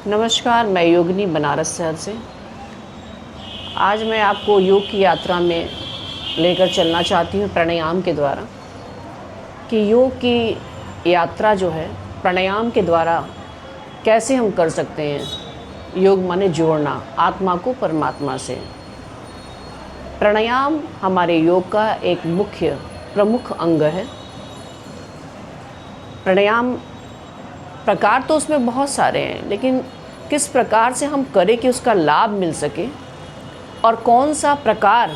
नमस्कार, मैं योगिनी बनारस शहर से। आज मैं आपको योग की यात्रा में लेकर चलना चाहती हूँ प्राणायाम के द्वारा, कि योग की यात्रा जो है प्राणायाम के द्वारा कैसे हम कर सकते हैं। योग माने जोड़ना आत्मा को परमात्मा से। प्राणायाम हमारे योग का एक मुख्य प्रमुख अंग है। प्राणायाम प्रकार तो उसमें बहुत सारे हैं, लेकिन किस प्रकार से हम करें कि उसका लाभ मिल सके और कौन सा प्रकार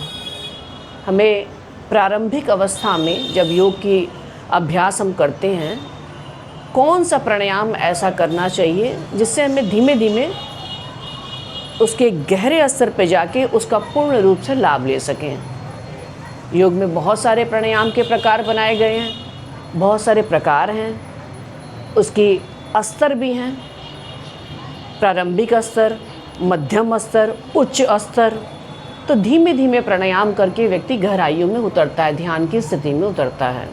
हमें प्रारंभिक अवस्था में जब योग की अभ्यास हम करते हैं, कौन सा प्राणायाम ऐसा करना चाहिए जिससे हमें धीमे धीमे उसके गहरे स्तर पे जाके उसका पूर्ण रूप से लाभ ले सकें। योग में बहुत सारे प्राणायाम के प्रकार बनाए गए हैं, बहुत सारे प्रकार हैं, उसकी स्तर भी हैं, प्रारंभिक स्तर, मध्यम स्तर, उच्च स्तर। तो धीमे धीमे प्राणायाम करके व्यक्ति गहराइयों में उतरता है, ध्यान की स्थिति में उतरता है।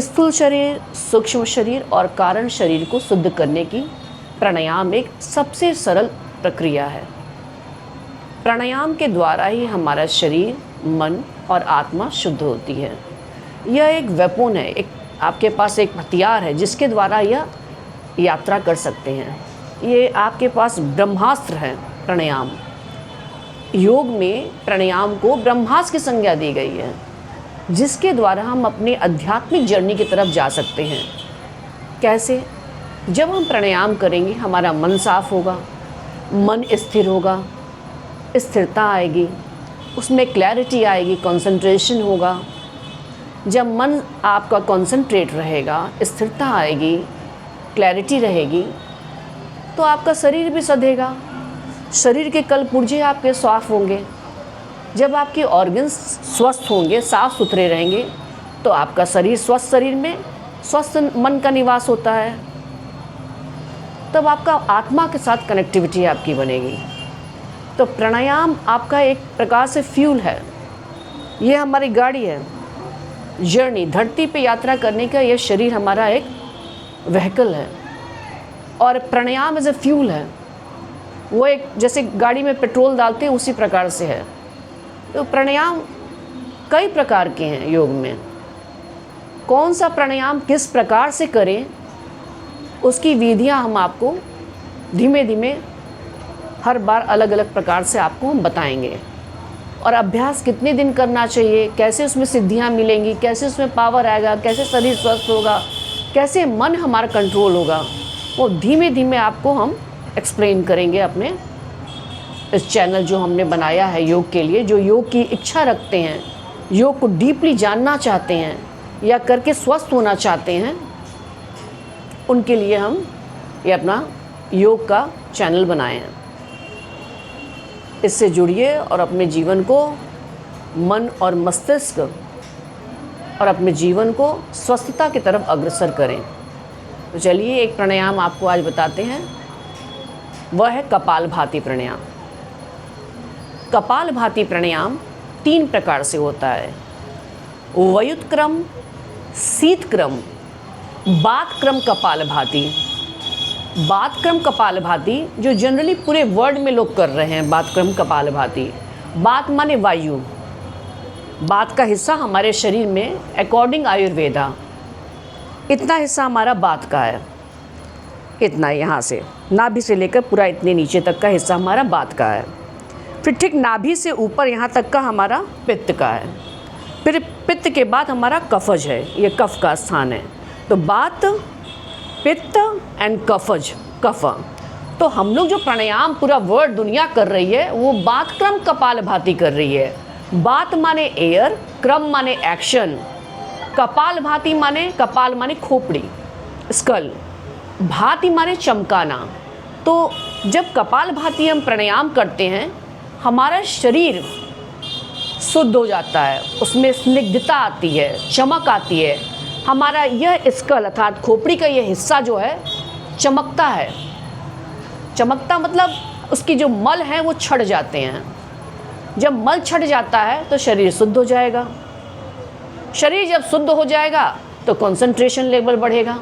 स्थूल शरीर, सूक्ष्म शरीर और कारण शरीर को शुद्ध करने की प्राणायाम एक सबसे सरल प्रक्रिया है। प्राणायाम के द्वारा ही हमारा शरीर, मन और आत्मा शुद्ध होती है। यह एक वेपन है, एक आपके पास एक हथियार है जिसके द्वारा यह यात्रा कर सकते हैं। ये आपके पास ब्रह्मास्त्र है प्राणायाम। योग में प्राणायाम को ब्रह्मास्त्र की संज्ञा दी गई है, जिसके द्वारा हम अपने आध्यात्मिक जर्नी की तरफ जा सकते हैं। कैसे? जब हम प्राणायाम करेंगे हमारा मन साफ होगा, मन स्थिर होगा, स्थिरता आएगी, उसमें क्लैरिटी आएगी, कंसंट्रेशन होगा। जब मन आपका कंसंट्रेट रहेगा, स्थिरता आएगी, क्लैरिटी रहेगी, तो आपका शरीर भी सधेगा, शरीर के कल पुर्जे आपके साफ होंगे। जब आपके ऑर्गन्स स्वस्थ होंगे, साफ सुथरे रहेंगे, तो आपका शरीर, स्वस्थ शरीर में स्वस्थ मन का निवास होता है। तब आपका आत्मा के साथ कनेक्टिविटी आपकी बनेगी। तो प्राणायाम आपका एक प्रकार से फ्यूल है। ये हमारी गाड़ी है, जर्नी, धरती पे यात्रा करने का यह शरीर हमारा एक व्हीकल है, और प्राणायाम एज ए फ्यूल है। वो एक जैसे गाड़ी में पेट्रोल डालते हैं उसी प्रकार से है। तो प्राणायाम कई प्रकार के हैं योग में। कौन सा प्राणायाम किस प्रकार से करें, उसकी विधियां हम आपको धीमे धीमे हर बार अलग अलग प्रकार से आपको हम बताएंगे। और अभ्यास कितने दिन करना चाहिए, कैसे उसमें सिद्धियां मिलेंगी, कैसे उसमें पावर आएगा, कैसे शरीर स्वस्थ होगा, कैसे मन हमारा कंट्रोल होगा, वो धीमे धीमे आपको हम एक्सप्लेन करेंगे अपने इस चैनल जो हमने बनाया है योग के लिए। जो योग की इच्छा रखते हैं, योग को डीपली जानना चाहते हैं या करके स्वस्थ होना चाहते हैं, उनके लिए हम ये अपना योग का चैनल बनाए हैं। इससे जुड़िए और अपने जीवन को, मन और मस्तिष्क और अपने जीवन को स्वस्थता की तरफ अग्रसर करें। तो चलिए एक प्राणायाम आपको आज बताते हैं, वह है कपालभाति प्राणायाम। कपालभाति प्राणायाम 3 प्रकार से होता है: व्युत्क्रम, शीतक्रम, बातक्रम कपालभाति। बातक्रम कपालभाति जो जनरली पूरे वर्ल्ड में लोग कर रहे हैं, बातक्रम कपालभाति। बात माने वायु, बात का हिस्सा हमारे शरीर में अकॉर्डिंग आयुर्वेदा इतना हिस्सा हमारा बात का है, इतना यहाँ से नाभि से लेकर पूरा इतने नीचे तक का हिस्सा हमारा बात का है। फिर ठीक नाभि से ऊपर यहाँ तक का हमारा पित्त का है। फिर पित्त के बाद हमारा कफज है, ये कफ का स्थान है। तो बात, पित्त एंड कफज, कफ। तो हम लोग जो प्राणायाम पूरा वर्ल्ड दुनिया कर रही है वो बातक्रम कपालभाति कर रही है। बात माने एयर, क्रम माने एक्शन, कपालभाति माने, कपाल माने खोपड़ी, स्कल, भाति माने चमकाना। तो जब कपालभाति हम प्राणायाम करते हैं, हमारा शरीर शुद्ध हो जाता है, उसमें स्निग्धता आती है, चमक आती है। हमारा यह स्कल अर्थात खोपड़ी का यह हिस्सा जो है चमकता है। चमकता मतलब उसकी जो मल है वो छट जाते हैं। जब मल छट जाता है तो शरीर शुद्ध हो जाएगा। शरीर जब शुद्ध हो जाएगा तो कंसंट्रेशन लेवल बढ़ेगा।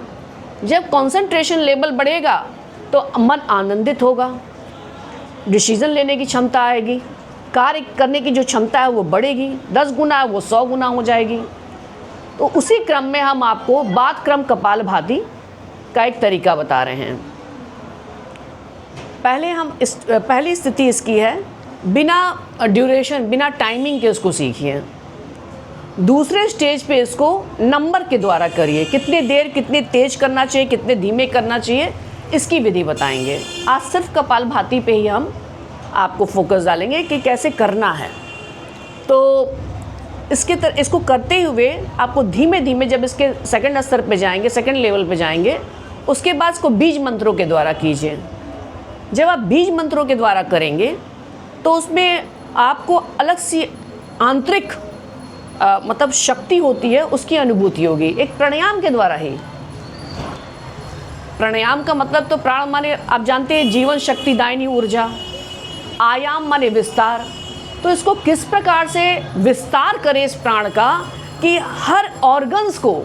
जब कंसंट्रेशन लेवल बढ़ेगा तो मन आनंदित होगा, डिसीजन लेने की क्षमता आएगी, कार्य करने की जो क्षमता है वो बढ़ेगी, 10 गुना है वो 100 गुना हो जाएगी। तो उसी क्रम में हम आपको बात क्रम कपालभाति का एक तरीका बता रहे हैं। पहली स्थिति इसकी है बिना ड्यूरेशन, बिना टाइमिंग के इसको सीखिए। दूसरे स्टेज पे इसको नंबर के द्वारा करिए, कितनी देर कितनी तेज करना चाहिए, कितने धीमे करना चाहिए, इसकी विधि बताएंगे। आज सिर्फ कपालभाति पे ही हम आपको फोकस डालेंगे कि कैसे करना है। तो इसको करते हुए आपको धीमे धीमे जब इसके सेकंड स्तर पे जाएंगे, सेकंड लेवल पे जाएंगे, उसके बाद इसको बीज मंत्रों के द्वारा कीजिए। जब आप बीज मंत्रों के द्वारा करेंगे तो उसमें आपको अलग सी आंतरिक मतलब शक्ति होती है, उसकी अनुभूति होगी। एक प्राणायाम के द्वारा ही, प्राणायाम का मतलब तो प्राण माने आप जानते हैं जीवन शक्ति दायिनी ऊर्जा, आयाम माने विस्तार। तो इसको किस प्रकार से विस्तार करें इस प्राण का कि हर ऑर्गन्स को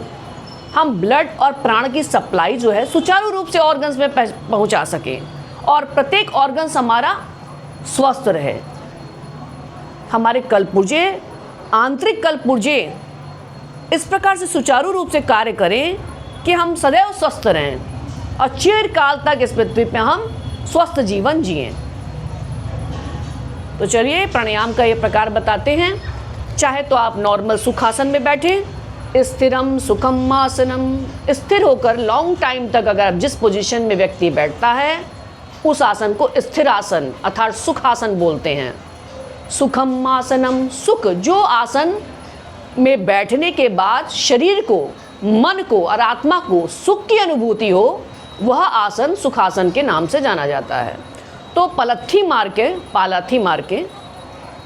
हम ब्लड और प्राण की सप्लाई जो है सुचारू रूप से ऑर्गन्स में पहुंचा सकें और प्रत्येक ऑर्गन्स हमारा स्वस्थ रहे। हमारे कलपुर्जे, आंतरिक कलपुर्जे इस प्रकार से सुचारू रूप से कार्य करें कि हम सदैव स्वस्थ रहें और चिरकाल तक इस पृथ्वी पे हम स्वस्थ जीवन जिएं। तो चलिए प्राणायाम का ये प्रकार बताते हैं। चाहे तो आप नॉर्मल सुखासन में बैठें, स्थिरम सुखम आसनम, स्थिर होकर लॉन्ग टाइम तक अगर आप जिस पोजीशन में व्यक्ति बैठता है उस आसन को स्थिर आसन अर्थात सुखासन बोलते हैं। सुखम आसनम, सुख, जो आसन में बैठने के बाद शरीर को, मन को और आत्मा को सुख की अनुभूति हो, वह आसन सुखासन के नाम से जाना जाता है। तो पालथी मार के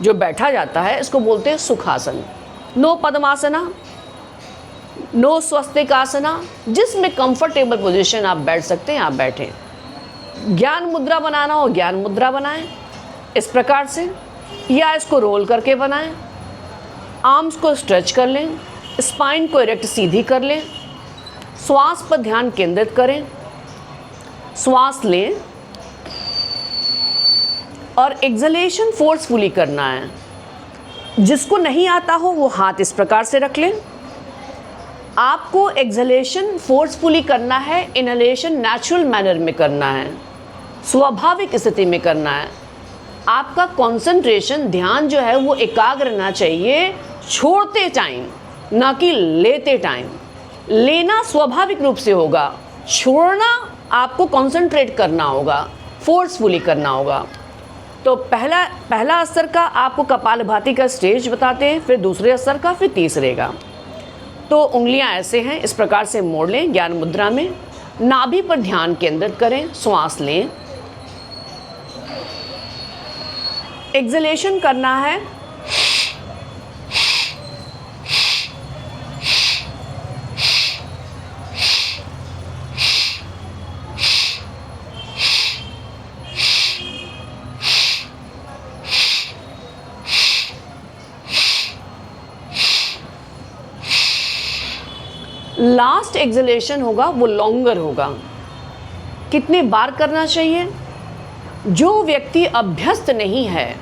जो बैठा जाता है इसको बोलते हैं सुखासन। नो पद्मासना, नो स्वस्तिकासना, जिसमें कंफर्टेबल पोजीशन आप बैठ सकते हैं आप बैठें। ज्ञान मुद्रा बनाना हो ज्ञान मुद्रा बनाएं इस प्रकार से, या इसको रोल करके बनाएं। आर्म्स को स्ट्रेच कर लें, स्पाइन को इरेक्ट सीधी कर लें, श्वास पर ध्यान केंद्रित करें, श्वास लें और एक्सलेशन फोर्सफुली करना है। जिसको नहीं आता हो वो हाथ इस प्रकार से रख लें। आपको एक्सलेशन फोर्सफुली करना है, इनहेलेशन नेचुरल मैनर में करना है, स्वाभाविक स्थिति में करना है। आपका कंसंट्रेशन, ध्यान जो है वो एकाग्र रहना चाहिए छोड़ते टाइम, ना कि लेते टाइम। लेना स्वाभाविक रूप से होगा, छोड़ना आपको कंसंट्रेट करना होगा, फोर्सफुली करना होगा। तो पहला स्तर का आपको कपालभाति का स्टेज बताते हैं, फिर दूसरे स्तर का, फिर तीसरे का। तो उंगलियां ऐसे हैं, इस प्रकार से मोड़ लें ज्ञान मुद्रा में। नाभि पर ध्यान केंद्रित करें, श्वास लें, एक्सलेशन करना है। लास्ट एक्सलेशन होगा वो लॉन्गर होगा। कितनी बार करना चाहिए? जो व्यक्ति अभ्यस्त नहीं है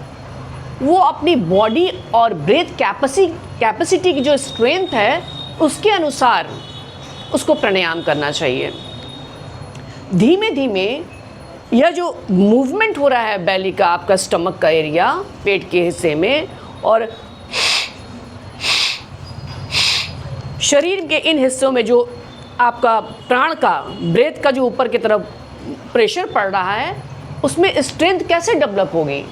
वो अपनी बॉडी और ब्रेथ कैपेसिटी की जो स्ट्रेंथ है उसके अनुसार उसको प्राणायाम करना चाहिए। धीमे धीमे यह जो मूवमेंट हो रहा है बेली का, आपका स्टमक का एरिया, पेट के हिस्से में, और शरीर के इन हिस्सों में जो आपका प्राण का, ब्रेथ का जो ऊपर की तरफ प्रेशर पड़ रहा है, उसमें स्ट्रेंथ कैसे डेवलप होगी,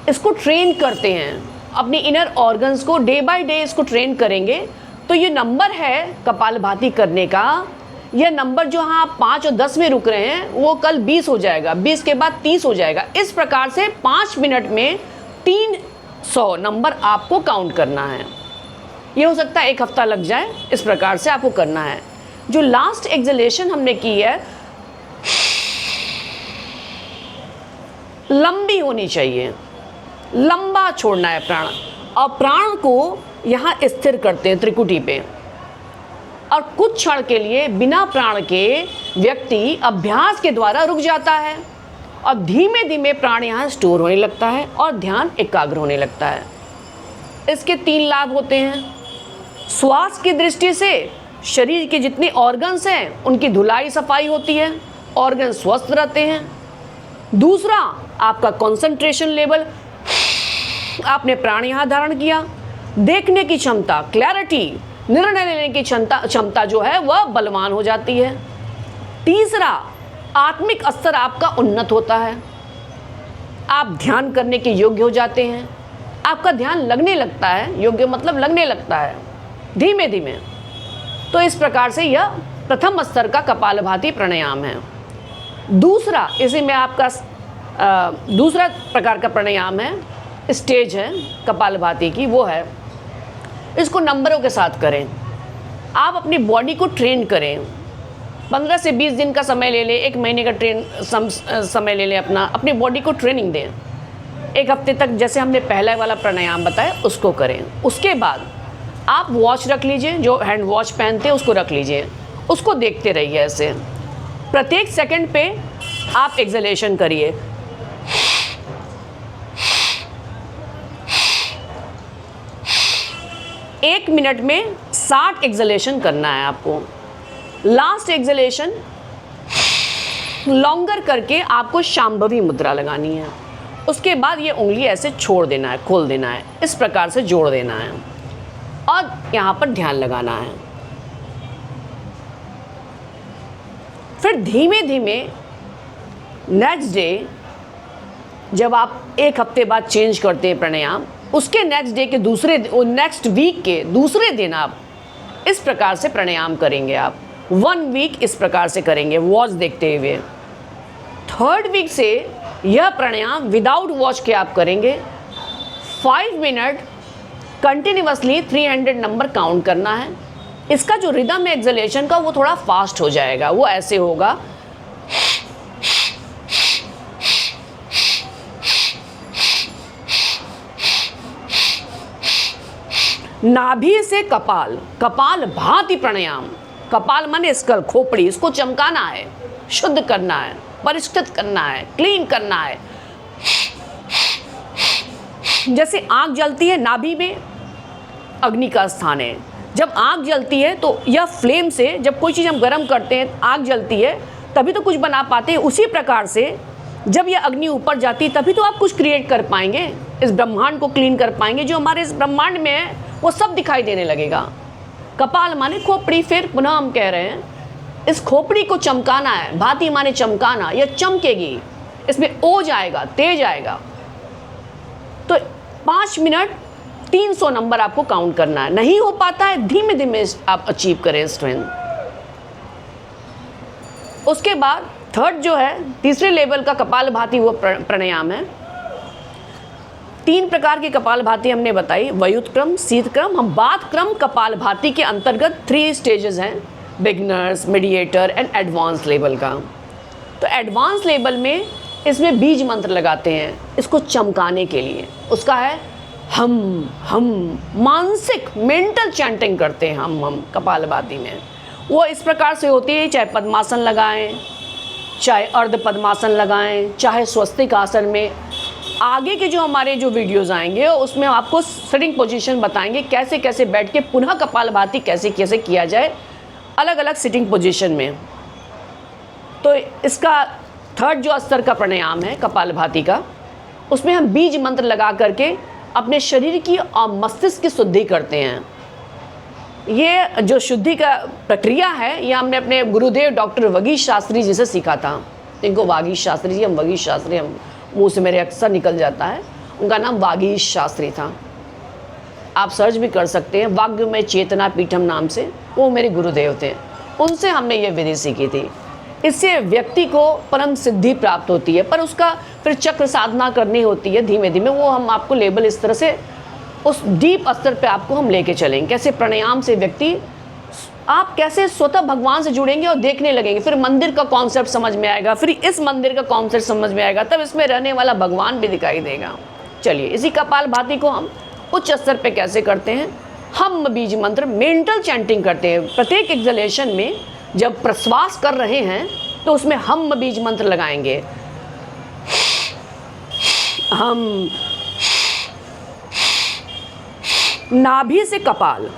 इसको ट्रेन करते हैं। अपनी इनर ऑर्गन्स को डे बाय डे इसको ट्रेन करेंगे तो ये नंबर है कपालभाति करने का, यह नंबर जो हाँ आप 5 और 10 में रुक रहे हैं वो कल 20 हो जाएगा, 20 के बाद 30 हो जाएगा। इस प्रकार से 5 मिनट में 300 नंबर आपको काउंट करना है। ये हो सकता है 1 हफ्ता लग जाए, इस प्रकार से आपको करना है। जो लास्ट एक्सलेशन हमने की है लंबी होनी चाहिए, लंबा छोड़ना है प्राण, और प्राण को यहाँ स्थिर करते हैं त्रिकुटी पे। और कुछ क्षण के लिए बिना प्राण के व्यक्ति अभ्यास के द्वारा रुक जाता है और धीमे धीमे प्राण यहाँ स्टोर होने लगता है और ध्यान एकाग्र होने लगता है। इसके 3 लाभ होते हैं। श्वास की दृष्टि से शरीर के जितने ऑर्गन्स हैं उनकी धुलाई सफाई होती है, ऑर्गन स्वस्थ रहते हैं। दूसरा, आपका कंसंट्रेशन लेवल, आपने प्राण यहाँ धारण किया, देखने की क्षमता, क्लैरिटी, निर्णय लेने की क्षमता जो है वह बलवान हो जाती है। तीसरा, आत्मिक स्तर आपका उन्नत होता है, आप ध्यान करने के योग्य हो जाते हैं, आपका ध्यान लगने लगता है, योग्य मतलब लगने लगता है धीमे धीमे। तो इस प्रकार से यह प्रथम स्तर का कपालभाति प्राणायाम है। दूसरा, इसी में आपका दूसरा प्रकार का प्राणायाम है, स्टेज है कपालभाति की, वो है इसको नंबरों के साथ करें। आप अपनी बॉडी को ट्रेन करें, 15 से 20 दिन का समय ले लें, 1 महीने का समय ले लें, अपनी बॉडी को ट्रेनिंग दें। 1 हफ्ते तक जैसे हमने पहला वाला प्राणायाम बताया उसको करें। उसके बाद आप वॉच रख लीजिए, जो हैंड वॉच पहनते हैं उसको रख लीजिए, उसको देखते रहिए। ऐसे प्रत्येक सेकंड पे आप एक्सहेलेशन करिए। एक मिनट में 60 एक्सहेलेशन करना है आपको। लास्ट एक्सहेलेशन लॉन्गर करके आपको शांभवी मुद्रा लगानी है। उसके बाद ये उंगली ऐसे छोड़ देना है, खोल देना है, इस प्रकार से जोड़ देना है और यहाँ पर ध्यान लगाना है। फिर धीमे धीमे नेक्स्ट डे, जब आप 1 हफ्ते बाद चेंज करते हैं प्राणायाम, उसके नेक्स्ट डे के नेक्स्ट वीक के दूसरे दिन आप इस प्रकार से प्राणायाम करेंगे। आप 1 वीक इस प्रकार से करेंगे वॉच देखते हुए। 3rd वीक से यह प्राणायाम विदाउट वॉच के आप करेंगे। 5 मिनट कंटिन्यूअसली 300 नंबर काउंट करना है। इसका जो रिदम है एक्सहेलेशन का वो थोड़ा फास्ट हो जाएगा, वो ऐसे होगा। नाभि से कपाल, कपाल भाति प्राणायाम। कपाल माने स्कल, खोपड़ी, इसको चमकाना है, शुद्ध करना है, परिष्कृत करना है, क्लीन करना है। जैसे आग जलती है, नाभि में अग्नि का स्थान है। जब आग जलती है तो यह फ्लेम से, जब कोई चीज़ हम गर्म करते हैं, आग जलती है तभी तो कुछ बना पाते हैं। उसी प्रकार से जब यह अग्नि ऊपर जाती है तभी तो आप कुछ क्रिएट कर पाएंगे, इस ब्रह्मांड को क्लीन कर पाएंगे। जो हमारे इस ब्रह्मांड में है वो सब दिखाई देने लगेगा। कपाल माने खोपड़ी। फिर पुनः हम कह रहे हैं इस खोपड़ी को चमकाना है। भाति माने चमकाना, यह चमकेगी, इसमें ओज आएगा, तेज आएगा। तो 5 मिनट 300 नंबर आपको काउंट करना है। नहीं हो पाता है, धीमे धीमे आप अचीव करें स्ट्रेंथ। उसके बाद 3rd जो है, तीसरे लेवल का कपालभाति, वो प्राणायाम है। 3 प्रकार की कपालभाति हमने बताई, वयुत क्रम, शीत क्रम। हम बात क्रम कपालभाति के अंतर्गत 3 स्टेजेस हैं, beginners, mediator and advance level का। तो एडवांस लेवल में इसमें बीज मंत्र लगाते हैं इसको चमकाने के लिए। उसका है हम मानसिक मेंटल चैंटिंग करते हैं हम कपालभाति में। वो इस प्रकार से होती है, चाहे पद्मासन लगाएं, चाहे अर्ध पद्मासन लगाएं, चाहे स्वस्तिक आसन में। आगे के जो हमारे जो वीडियोस आएंगे उसमें आपको सिटिंग पोजीशन बताएंगे, कैसे कैसे बैठ के पुनः कपालभाति कैसे कैसे किया जाए अलग अलग सिटिंग पोजीशन में। तो इसका 3rd जो स्तर का प्राणायाम है कपालभाति का, उसमें हम बीज मंत्र लगा करके अपने शरीर की और मस्तिष्क की शुद्धि करते हैं। ये जो शुद्धि का प्रक्रिया है ये हमने अपने गुरुदेव डॉक्टर वगीश शास्त्री जी से सीखा था। इनको वागीश शास्त्री जी, हम वगीश शास्त्री, हम मुंह से मेरे अक्सर निकल जाता है, उनका नाम वागीश शास्त्री था। आप सर्च भी कर सकते हैं, वाग्यमय चेतना पीठम नाम से, वो मेरे गुरुदेव थे। उनसे हमने ये विधि सीखी थी। इससे व्यक्ति को परम सिद्धि प्राप्त होती है, पर उसका फिर चक्र साधना करनी होती है धीमे धीमे। वो हम आपको लेवल इस तरह से उस डीप स्तर पे आपको हम लेके चलेंगे, कैसे प्राणायाम से व्यक्ति, आप कैसे स्वतः भगवान से जुड़ेंगे और देखने लगेंगे। फिर मंदिर का कॉन्सेप्ट समझ में आएगा, फिर इस मंदिर का कॉन्सेप्ट समझ में आएगा, तब इसमें रहने वाला भगवान भी दिखाई देगा। चलिए, इसी कपालभाति को हम उच्च स्तर पे कैसे करते हैं हम बीज मंत्र मेंटल चैंटिंग करते हैं। प्रत्येक एक्सलेशन में जब प्रश्वास कर रहे हैं तो उसमें हम बीज मंत्र लगाएंगे। हम, नाभि से कपाल।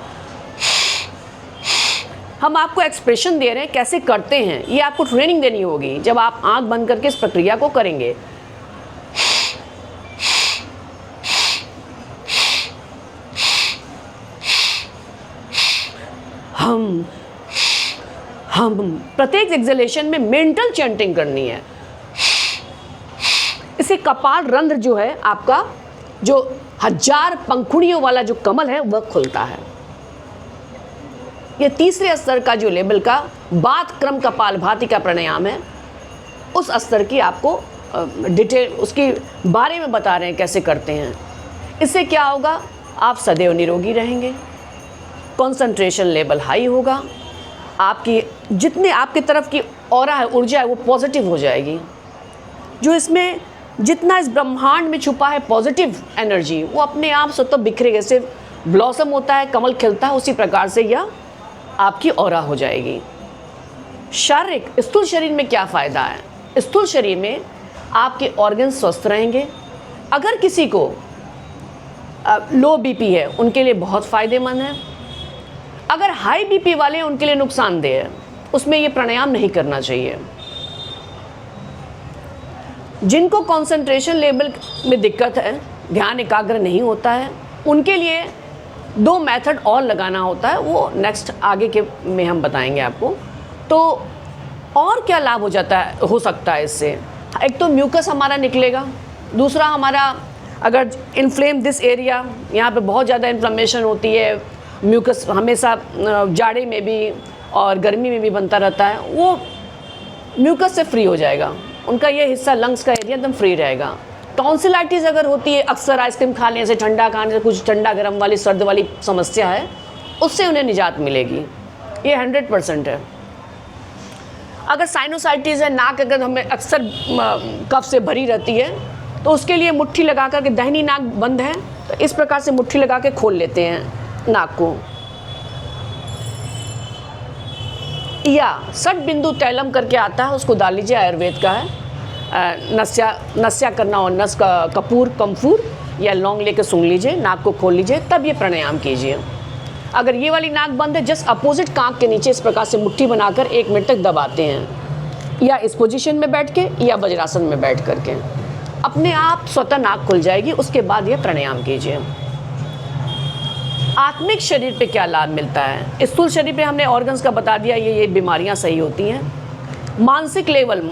हम आपको एक्सप्रेशन दे रहे हैं कैसे करते हैं, ये आपको ट्रेनिंग देनी होगी जब आप आंख बंद करके इस प्रक्रिया को करेंगे। हम प्रत्येक एक्सलेशन में मेंटल चैंटिंग करनी है। इसे कपाल रंध्र जो है आपका, जो 1000 पंखुड़ियों वाला जो कमल है वह खुलता है। ये तीसरे स्तर का जो लेवल का बात क्रम कपालभाति का प्राणायाम है, उस स्तर की आपको डिटेल उसके बारे में बता रहे हैं कैसे करते हैं। इससे क्या होगा, आप सदैव निरोगी रहेंगे, कंसंट्रेशन लेवल हाई होगा, आपकी जितने आपकी तरफ की ऑरा है, ऊर्जा है, वो पॉजिटिव हो जाएगी। जो इसमें जितना इस ब्रह्मांड में छुपा है पॉजिटिव एनर्जी, वो अपने आप स्वतः बिखरेगा। जैसे ब्लॉसम होता है, कमल खिलता है, उसी प्रकार से यह आपकी ऑरा हो जाएगी। शारीरिक स्थूल शरीर में क्या फ़ायदा है? स्थूल शरीर में आपके ऑर्गन स्वस्थ रहेंगे। अगर किसी को लो बीपी है, उनके लिए बहुत फ़ायदेमंद है। अगर हाई बीपी वाले हैं, उनके लिए नुकसानदेह है, उसमें ये प्राणायाम नहीं करना चाहिए। जिनको कंसंट्रेशन लेवल में दिक्कत है, ध्यान एकाग्र नहीं होता है, उनके लिए 2 मेथड और लगाना होता है, वो नेक्स्ट आगे के में हम बताएंगे आपको। तो और क्या लाभ हो सकता है इससे? एक तो म्यूकस हमारा निकलेगा, दूसरा हमारा अगर इन्फ्लेम दिस एरिया, यहाँ पे बहुत ज़्यादा इन्फ्लेमेशन होती है, म्यूकस हमेशा जाड़े में भी और गर्मी में भी बनता रहता है, वो म्यूकस से फ्री हो जाएगा। उनका ये हिस्सा लंग्स का एरिया एकदम फ्री रहेगा। टॉन्सिलाइटिस अगर होती है, अक्सर आइसक्रीम खाने से, ठंडा खाने से, कुछ ठंडा गर्म वाली सर्द वाली समस्या है, उससे उन्हें निजात मिलेगी, ये 100% है। अगर साइनोसाइटिस है, नाक अगर हमें अक्सर कफ से भरी रहती है, तो उसके लिए मुट्ठी लगा कर के, दाहिनी नाक बंद है तो इस प्रकार से मुट्ठी लगा के खोल लेते हैं नाक को, या 60 बिंदु तैलम करके आता है, उसको डाल लीजिए, आयुर्वेद का है। नस्या करना और नस का कपूर कम्फूर या लौंग लेकर सूंघ लीजिए, नाक को खोल लीजिए, तब ये प्राणायाम कीजिए। अगर ये वाली नाक बंद है, जस्ट अपोजिट कांख के नीचे इस प्रकार से मुट्ठी बनाकर 1 मिनट तक दबाते हैं, या इस पोजीशन में बैठ के या वज्रासन में बैठ करके, अपने आप स्वतः नाक खुल जाएगी। उसके बाद ये प्राणायाम कीजिए। आत्मिक शरीर पे क्या लाभ मिलता है? स्थूल शरीर पे हमने ऑर्गन्स का बता दिया, ये बीमारियां सही होती हैं। मानसिक लेवल,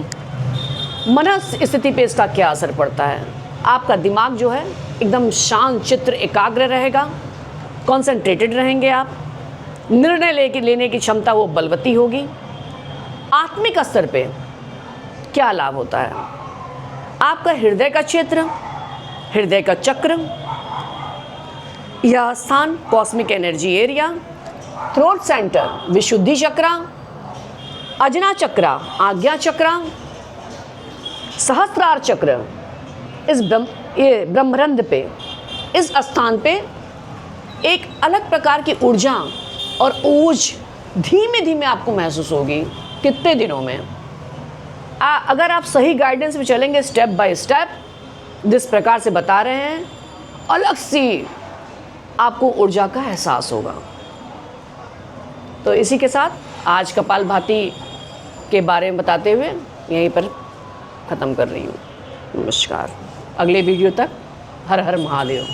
मनस स्थिति पे इसका क्या असर पड़ता है? आपका दिमाग जो है एकदम शांत चित्र एकाग्र रहेगा, कॉन्सेंट्रेटेड रहेंगे आप, निर्णय लेने की क्षमता वो बलवती होगी। आत्मिक स्तर पे क्या लाभ होता है? आपका हृदय का क्षेत्र, हृदय का चक्र, यह स्थान cosmic energy area, throat centre Vishuddhi chakra, Ajna chakra Agya chakra, सहस्त्रार चक्र, इस ब्रह्मरंध्र पे, इस स्थान पे एक अलग प्रकार की ऊर्जा और ऊर्ज धीमे धीमे आपको महसूस होगी। कितने दिनों में अगर आप सही गाइडेंस में चलेंगे, स्टेप बाय स्टेप जिस प्रकार से बता रहे हैं, अलग सी आपको ऊर्जा का एहसास होगा। तो इसी के साथ आज कपालभाति के बारे में बताते हुए यहीं पर ख़त्म कर रही हूँ। नमस्कार। अगले वीडियो तक हर हर महादेव।